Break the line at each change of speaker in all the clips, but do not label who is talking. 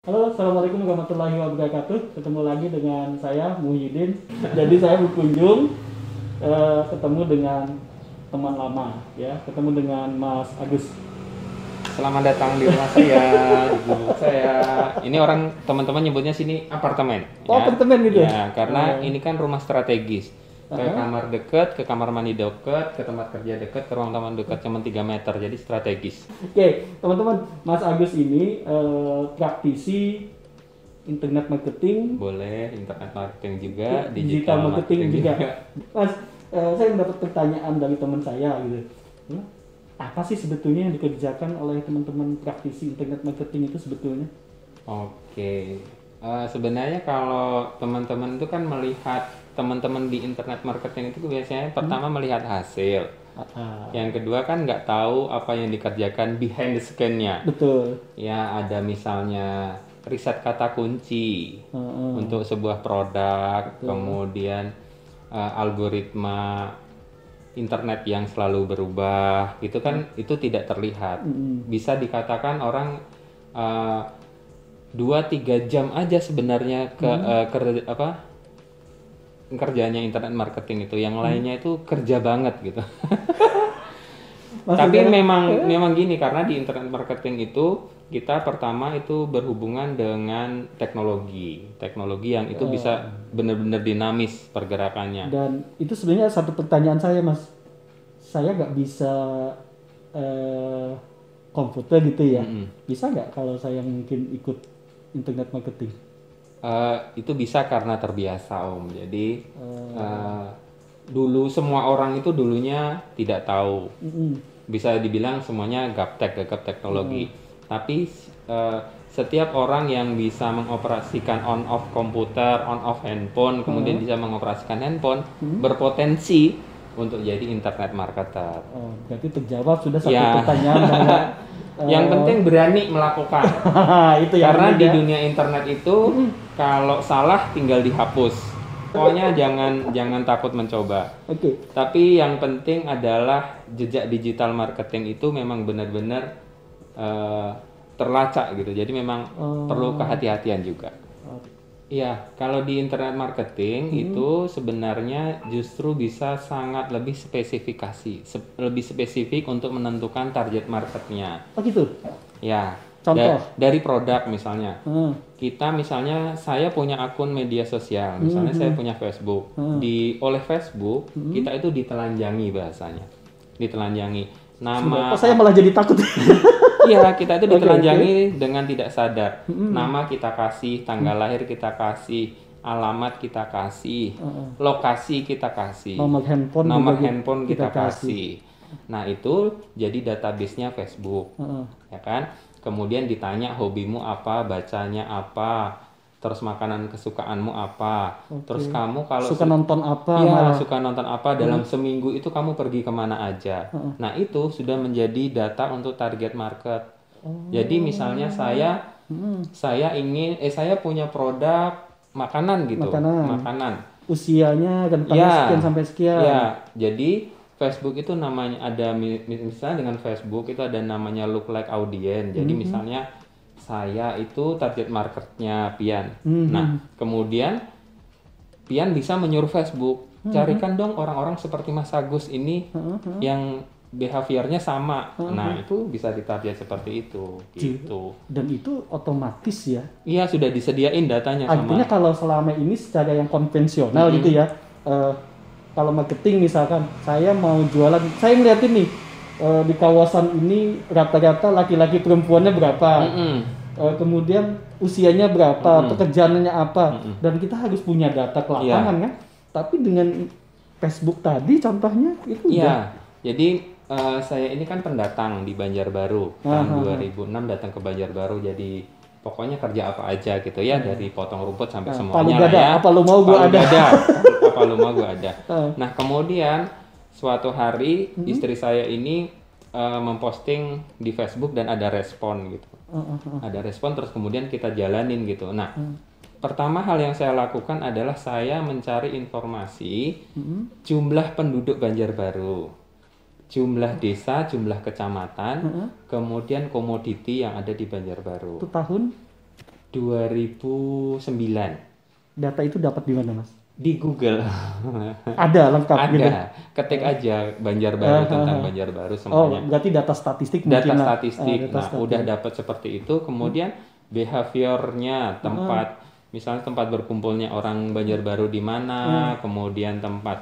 Halo, Assalamualaikum warahmatullahi wabarakatuh. Ketemu lagi dengan saya, Muhyiddin. Jadi saya berkunjung, ketemu dengan teman lama, ya, ketemu dengan Mas Agus.
Selamat datang di rumah saya, di gubuk saya. Ini orang teman-teman nyebutnya sini apartemen.
Oh,
Ya.
apartemen gitu?
Ya, karena
Oh.
ini kan rumah strategis. Ke
Uh-huh.
kamar deket, ke kamar mandi deket, ke tempat kerja deket, ke ruang tamu deket, cuma 3 meter, jadi strategis.
Oke, teman-teman, Mas Agus ini praktisi internet marketing,
Boleh internet marketing juga,
digital marketing juga.
juga.
Mas, saya mendapat pertanyaan dari teman saya gitu. Hmm, Apa sih sebetulnya yang dikerjakan oleh teman-teman praktisi internet marketing itu sebetulnya?
Oke. Sebenarnya kalau teman-teman itu kan melihat teman-teman di internet marketing itu biasanya pertama melihat hasil.
Ah,
Yang kedua kan nggak tahu apa yang dikerjakan behind the scan-nya.
betul.
Ya ada misalnya riset kata kunci
Heeh,
untuk sebuah produk,
betul.
kemudian algoritma internet yang selalu berubah, itu kan itu tidak terlihat.
Mm-mm.
Bisa dikatakan orang 2-3 jam aja sebenarnya kerjanya internet marketing itu, yang lainnya itu kerja banget gitu. Tapi
Maksudnya,
memang gini, karena di internet marketing itu kita pertama itu berhubungan dengan teknologi yang itu bisa benar-benar dinamis pergerakannya.
dan itu sebenarnya satu pertanyaan saya, Mas. Saya nggak bisa eh, komputer gitu ya.
Mm-mm.
Bisa nggak kalau saya mungkin ikut internet marketing?
Itu bisa karena terbiasa Om. Jadi dulu semua orang itu dulunya tidak tahu,
Mm-mm.
bisa dibilang semuanya gaptek teknologi. Tapi setiap orang yang bisa mengoperasikan on off komputer, on off handphone, kemudian bisa mengoperasikan handphone, berpotensi untuk jadi internet marketer.
Oh, berarti terjawab sudah satu
Ya.
pertanyaan bahwa
Yang penting berani melakukan.
itu yang
Karena di
penting ya.
dunia internet itu kalau salah tinggal dihapus. Pokoknya jangan takut mencoba.
Oke.
Tapi yang penting adalah jejak digital marketing itu memang benar-benar terlacak gitu. Jadi memang perlu kehati-hatian juga. Iya, kalau di internet marketing itu sebenarnya justru bisa sangat lebih lebih spesifik untuk menentukan target marketnya.
Oh gitu.
Ya,
Contoh.
dari produk misalnya.
Hmm.
Kita misalnya saya punya akun media sosial, misalnya saya punya Facebook. Oleh Facebook kita itu ditelanjangi bahasanya, ditelanjangi nama.
Kok saya malah jadi takut.
Iya, kita itu
Oke,
ditelanjangi dengan tidak sadar. Nama kita kasih, tanggal lahir kita kasih, alamat kita kasih, lokasi kita kasih,
Nomor handphone
nomor
juga
handphone
kita
kita kasih. Nah, itu jadi database-nya Facebook.
Heeh.
Ya kan? Kemudian ditanya hobimu apa, bacanya apa, terus makanan kesukaanmu apa, terus kamu kalau
Suka nonton apa
iya,
malah.
suka nonton apa dalam seminggu itu kamu pergi kemana aja. Nah, itu sudah menjadi data untuk target market. Jadi misalnya saya punya produk makanan gitu. Makanan.
Usianya rentangnya
Ya.
sekian sampai sekian.
Ya, jadi Facebook itu namanya ada misalnya dengan Facebook itu ada namanya look like audience. Jadi misalnya saya itu target marketnya Pian. Nah, kemudian Pian bisa menyuruh Facebook, carikan dong orang-orang seperti Mas Agus ini yang behaviornya sama. Nah, itu bisa ditarget seperti itu, gitu.
Dan itu otomatis ya.
Iya, sudah disediain datanya
Artinya
sama.
kalau selama ini secara yang konvensional gitu ya. Kalau marketing misalkan saya mau jualan, saya ngeliatin nih di kawasan ini rata-rata laki-laki perempuannya berapa. Kemudian usianya berapa, pekerjaannya apa, dan kita harus punya data ke lapangan kan. Tapi dengan Facebook tadi contohnya itu udah.
Iya, jadi saya ini kan pendatang di Banjarbaru tahun 2006 datang ke Banjarbaru, jadi pokoknya kerja apa aja gitu ya, dari potong rumput sampai
Palu
semuanya lah
gada,
ya.
apa lu mau gua
Palu
ada.
gada, apa lu mau gua ada. Nah, kemudian suatu hari istri saya ini memposting di Facebook dan ada respon gitu. Ada respon terus kemudian kita jalanin gitu. Nah, pertama hal yang saya lakukan adalah saya mencari informasi jumlah penduduk Banjarbaru, jumlah desa, jumlah kecamatan, kemudian komoditi yang ada di Banjarbaru.
Itu tahun
2009.
Data itu dapat di mana, Mas?
Di Google.
Ada lengkap gitu.
Ada. Ketik aja Banjarbaru tentang Banjarbaru
Oh,
semuanya.
berarti data statistik
Data
mungkin lah.
statistik.
Data
Nah,
statistik.
udah dapat seperti itu, kemudian behaviornya, tempat misalnya tempat berkumpulnya orang Banjarbaru di mana, kemudian tempat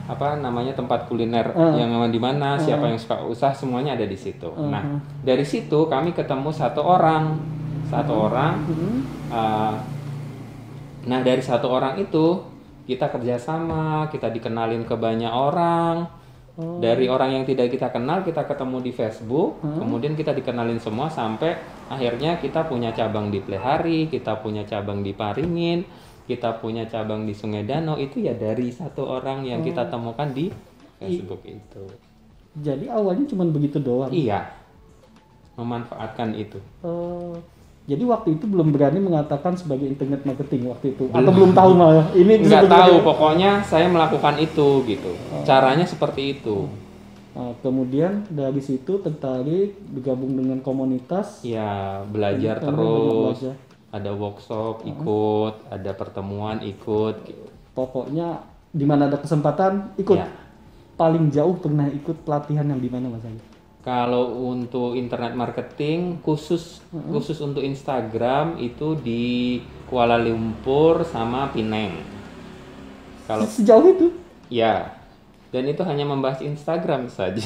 apa namanya tempat kuliner yang di mana, siapa yang suka usaha, semuanya ada di situ. Nah, dari situ kami ketemu satu orang. Nah, dari satu orang itu kita kerjasama, kita dikenalin ke banyak orang. Dari orang yang tidak kita kenal, kita ketemu di Facebook, kemudian kita dikenalin semua sampai akhirnya kita punya cabang di Plehari, kita punya cabang di Paringin, kita punya cabang di Sungai Danau. Itu ya dari satu orang yang kita temukan di Facebook itu.
Jadi awalnya cuma begitu doang.
Iya, memanfaatkan itu.
Jadi waktu itu belum berani mengatakan sebagai internet marketing waktu itu, atau belum tahu malah. Ini
Nggak
disebut
tahu,
sebagai-
pokoknya saya melakukan itu gitu. Caranya seperti itu.
Nah, kemudian dari situ tertarik bergabung dengan komunitas.
Ya, belajar
Banyak
terus.
belajar.
Ada workshop ikut, ada pertemuan ikut gitu.
Pokoknya di mana ada kesempatan ikut.
Ya.
Paling jauh pernah ikut pelatihan yang di mana, Mas Andi?
Kalau untuk internet marketing khusus untuk Instagram itu di Kuala Lumpur sama Penang. Kalau
Sejauh itu?
ya, dan itu hanya membahas Instagram saja.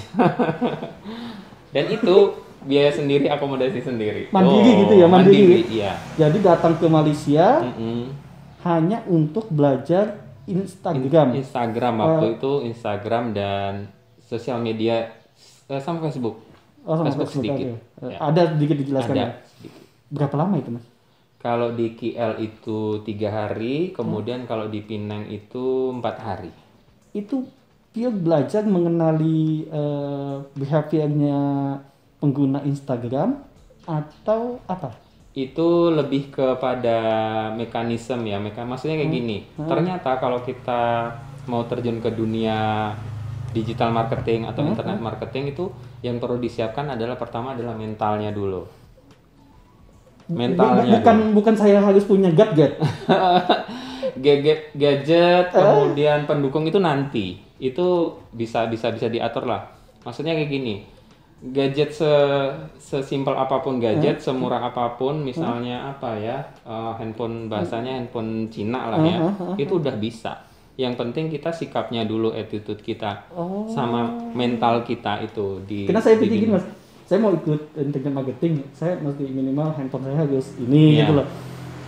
Dan itu biaya sendiri, akomodasi sendiri.
Mandiri gitu ya, mandiri.
Iya.
Jadi datang ke Malaysia
Mm-mm.
hanya untuk belajar Instagram.
Instagram waktu itu Instagram dan sosial media sama Facebook.
Sama
Facebook sedikit.
oke.
Ya.
Ada sedikit dijelaskan
Ada
ya.
sedikit.
Berapa lama itu, Mas?
Kalau di KL itu 3 hari, kemudian kalau di Penang itu 4 hari.
Itu dia belajar mengenali behaviornya pengguna Instagram atau apa?
Itu lebih kepada mekanisme ya, maksudnya kayak gini. Ternyata kalau kita mau terjun ke dunia digital marketing atau internet marketing itu yang perlu disiapkan adalah pertama adalah mentalnya dulu. Mentalnya
bukan saya harus punya gadget.
gadget kemudian pendukung itu nanti. Itu bisa diatur lah. Maksudnya kayak gini. Gadget sesimpel apapun gadget, semurah apapun, misalnya apa ya, handphone bahasanya handphone Cina lah ya, itu udah bisa. Yang penting kita sikapnya dulu, attitude kita, sama mental kita itu
Karena saya pikir gini, Mas, saya mau ikut internet marketing, saya mesti minimal handphone saya harus ini gitu loh.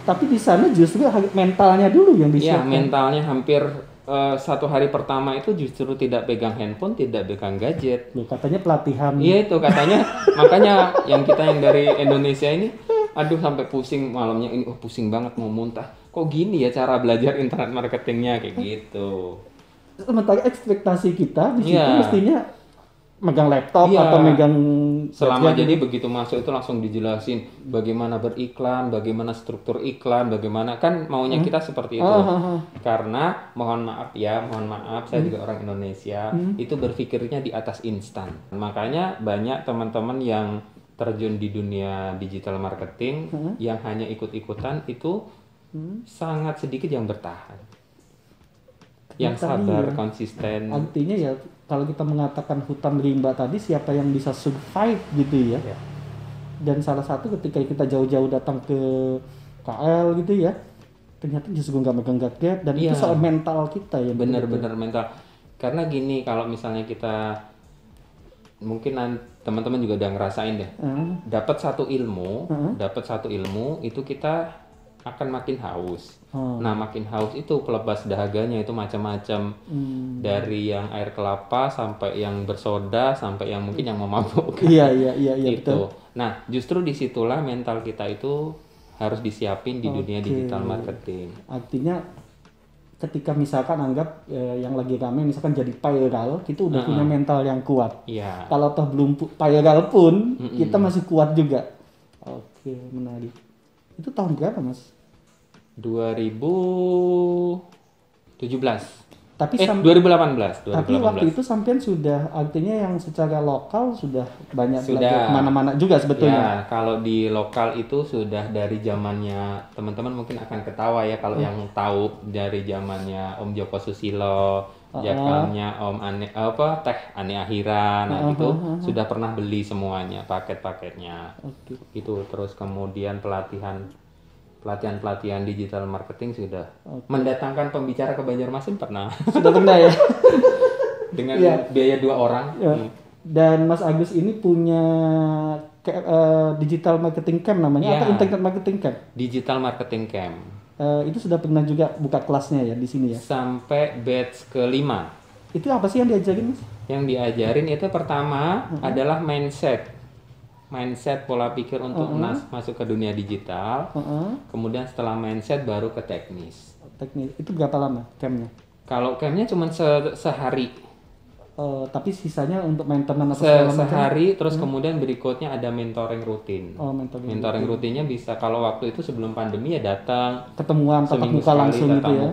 Tapi di sana justru mentalnya dulu yang
Iya,
disiapkan.
mentalnya hampir 1 hari pertama itu justru tidak pegang handphone, tidak pegang gadget.
Loh, katanya pelatihan.
Iya itu katanya, makanya yang kita yang dari Indonesia ini, aduh sampai pusing malamnya ini, pusing banget mau muntah. Kok gini ya cara belajar internet marketingnya kayak gitu.
Sementara ekspektasi kita di situ
Iya.
mestinya megang laptop
Iya.
atau megang
Selama
gadget.
jadi begitu masuk itu langsung dijelasin bagaimana beriklan, bagaimana struktur iklan, bagaimana kan maunya kita seperti itu. Karena mohon maaf, saya juga orang Indonesia, itu berpikirnya di atas instan. Makanya banyak teman-teman yang terjun di dunia digital marketing yang hanya ikut-ikutan itu sangat sedikit yang bertahan. Yang sabar, konsisten.
Artinya ya kalau kita mengatakan hutan rimba tadi, siapa yang bisa survive gitu ya.
Ya.
Dan salah satu ketika kita jauh-jauh datang ke KL gitu ya, ternyata justru nggak megang gadget dan itu
Iya.
soal mental kita ya.
Bener-bener mental. Karena gini, kalau misalnya kita mungkin teman-teman juga udah ngerasain deh, dapat satu ilmu itu kita akan makin haus. Nah, makin haus itu pelepas dahaganya itu macam-macam. Dari yang air kelapa sampai yang bersoda sampai yang mungkin yang memabukkan.
Iya
Itu.
betul.
Nah, justru disitulah mental kita itu harus disiapin di dunia digital marketing.
Artinya ketika misalkan anggap yang lagi rame misalkan jadi viral, kita udah punya mental yang kuat.
Iya.
Kalau toh belum viral pun kita masih kuat juga. Oke, menarik. Itu tahun berapa, Mas?
2017.
Tapi
2018.
Tapi waktu itu sampean sudah, artinya yang secara lokal sudah banyak
Sudah.
belajar kemana-mana juga sebetulnya.
Ya, kalau di lokal itu sudah dari zamannya teman-teman mungkin akan ketawa ya kalau yang tahu dari zamannya Om Joko Susilo, zamannya Om Teh Ani Ahira, nah itu sudah pernah beli semuanya paket-paketnya. Gitu. Terus kemudian pelatihan digital marketing sudah. Mendatangkan pembicara ke Banjarmasin pernah.
Sudah pernah ya.
Dengan biaya 2 orang.
Ya. Dan Mas Agus ini punya digital marketing camp namanya atau internet marketing camp?
Digital marketing camp.
Itu sudah pernah juga buka kelasnya ya di sini ya?
Sampai batch ke-5.
Itu apa sih yang diajarin, Mas?
Yang diajarin itu pertama adalah mindset pola pikir untuk masuk ke dunia digital. Kemudian setelah mindset baru ke teknis.
Teknis itu berapa lama campnya?
Kalau campnya cuma sehari.
Tapi sisanya untuk maintenance atau
sehari. Terus kemudian berikutnya ada mentoring rutin. Mentoring rutinnya bisa kalau waktu itu sebelum pandemi ya datang
ketemuan tatap muka langsung gitu ya.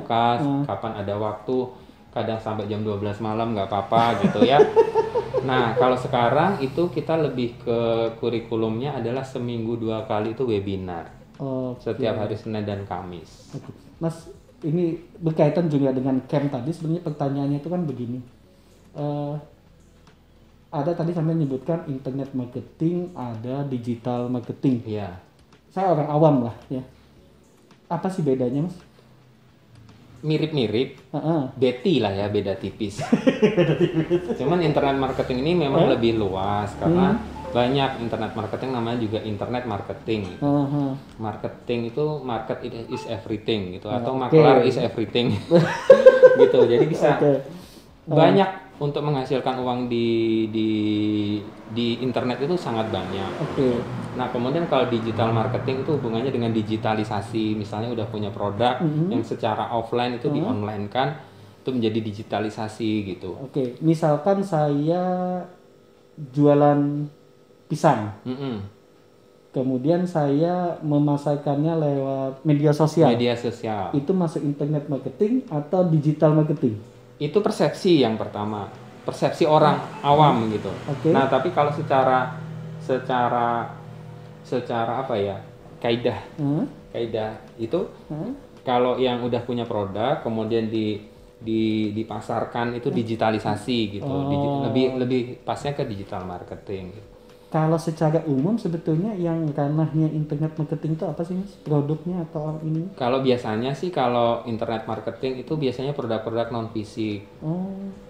Kapan ada waktu, kadang sampai jam 12 malam nggak apa-apa gitu ya. Nah, kalau sekarang itu kita lebih ke kurikulumnya adalah seminggu 2 kali itu webinar. Setiap hari Senin dan Kamis.
Mas, ini berkaitan juga dengan camp tadi. Sebenarnya pertanyaannya itu kan begini. Ada tadi sampai menyebutkan internet marketing, ada digital marketing.
Iya.
Saya orang awam lah ya. Apa sih bedanya, Mas?
Mirip-mirip, Betty lah ya, beda tipis. Cuman internet marketing ini memang lebih luas karena banyak internet marketing, namanya juga internet marketing. Gitu. Marketing itu market is everything gitu, atau maklar is everything. Gitu. Jadi bisa banyak untuk menghasilkan uang di internet itu sangat banyak. Nah, kemudian kalau digital marketing itu hubungannya dengan digitalisasi. Misalnya udah punya produk yang secara offline itu di-online kan, itu menjadi digitalisasi gitu.
Misalkan saya jualan pisang. Kemudian saya memasarkannya lewat media sosial. Itu masuk internet marketing atau digital marketing?
Itu persepsi yang pertama. Persepsi orang awam gitu. Nah, tapi kalau secara apa ya, kaidah itu kalau yang udah punya produk kemudian dipasarkan itu digitalisasi gitu. Lebih pasnya ke digital marketing gitu.
Kalau secara umum sebetulnya yang ranahnya internet marketing itu apa sih, Mas? Produknya atau ini?
Kalau biasanya sih kalau internet marketing itu biasanya produk-produk non fisik.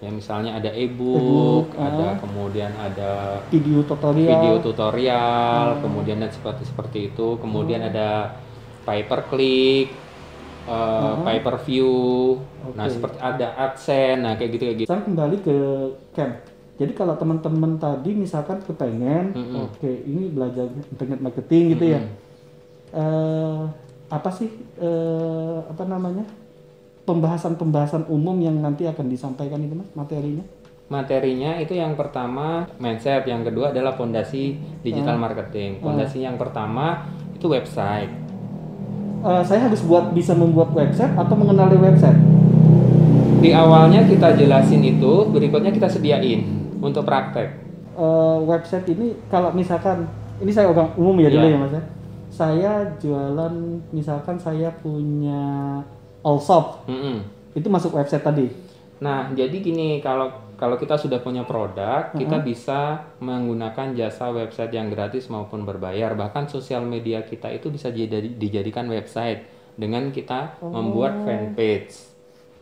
Ya misalnya ada e-book, kemudian ada video tutorial, kemudian dan seperti itu. Kemudian ada pay per click, pay per view. Nah, seperti ada AdSense, nah kayak gitu.
Saya kembali ke camp. Jadi kalau teman-teman tadi misalkan kepengen, ini belajar internet marketing gitu ya, apa sih pembahasan umum yang nanti akan disampaikan itu, Mas, materinya?
Materinya itu yang pertama mindset, yang kedua adalah fondasi digital marketing. Fondasi yang pertama itu website.
Saya harus bisa membuat website atau mengenali website?
Di awalnya kita jelasin itu, berikutnya kita sediain untuk praktek.
Website ini kalau misalkan ini saya orang umum ya dulu ya, Mas ya. Saya jualan, misalkan saya punya Allshop. Itu masuk website tadi. Nah,
jadi gini, kalau kita sudah punya produk, kita bisa menggunakan jasa website yang gratis maupun berbayar. Bahkan sosial media kita itu bisa dijadikan website dengan kita membuat fanpage.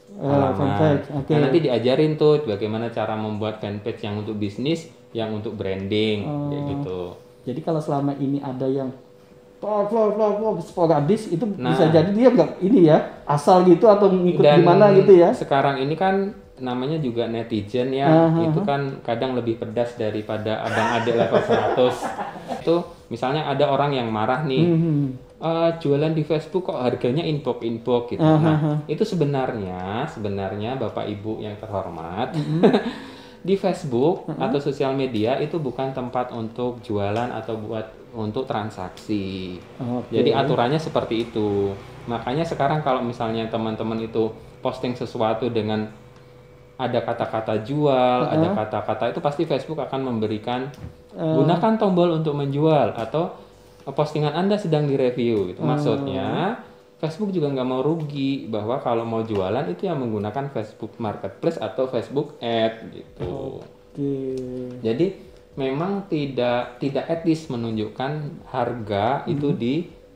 Halaman. Nah, nanti diajarin tuh bagaimana cara membuat fanpage yang untuk bisnis, yang untuk branding, kayak gitu.
Jadi kalau selama ini ada yang sporadis itu bisa jadi dia nggak ini ya, asal gitu atau ngikut gimana gitu ya.
Sekarang ini kan namanya juga netizen ya, itu kan kadang lebih pedas daripada abang adek level 100. Itu misalnya ada orang yang marah nih, jualan di Facebook kok harganya inbox gitu. Nah, itu sebenarnya Bapak Ibu yang terhormat, di Facebook atau sosial media itu bukan tempat untuk jualan atau untuk transaksi. Jadi aturannya seperti itu. Makanya sekarang kalau misalnya teman-teman itu posting sesuatu dengan ada kata-kata jual, ada kata-kata itu pasti Facebook akan memberikan gunakan tombol untuk menjual atau postingan Anda sedang direview gitu. Maksudnya Facebook juga nggak mau rugi bahwa kalau mau jualan itu yang menggunakan Facebook Marketplace atau Facebook Ad gitu. Jadi memang tidak etis menunjukkan harga itu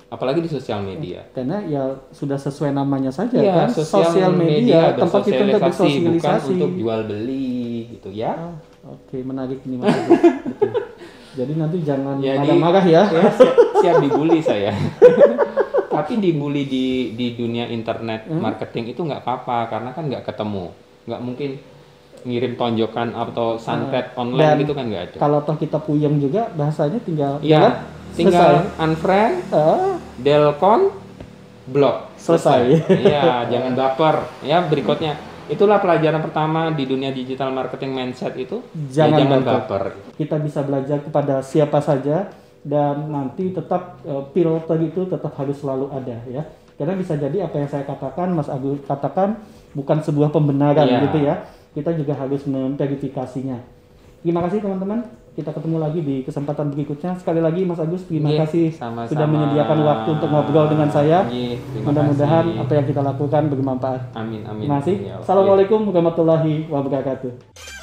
apalagi di sosial media.
Karena ya sudah sesuai namanya saja
ya,
kan, sosial media tempat kita untuk bersosialisasi,
bukan untuk jual beli gitu ya.
Oke, menarik nih Mas Agus. Jadi nanti jangan marah-marah ya.
Siap dibully saya. Tapi dibully di dunia internet marketing itu nggak apa-apa karena kan nggak ketemu, nggak mungkin ngirim tonjokan atau santet online gitu kan nggak ada.
Kalau toh kita puyeng juga bahasanya tinggal
tinggal unfriend, delcon, block.
Selesai.
Iya, jangan baper. Ya, berikutnya. Itulah pelajaran pertama di dunia digital marketing mindset itu. Jangan baper.
Kita bisa belajar kepada siapa saja dan nanti tetap filter itu tetap harus selalu ada ya. Karena bisa jadi apa yang saya katakan, Mas Agus katakan bukan sebuah pembenaran gitu ya. Kita juga harus memverifikasinya. Terima kasih teman-teman. Kita ketemu lagi di kesempatan berikutnya. Sekali lagi Mas Agus, terima kasih
sama-sama.
Sudah menyediakan waktu untuk ngobrol dengan saya. Mudah-mudahan apa yang kita lakukan bermanfaat.
Amin.
Terima kasih. Assalamualaikum warahmatullahi wabarakatuh.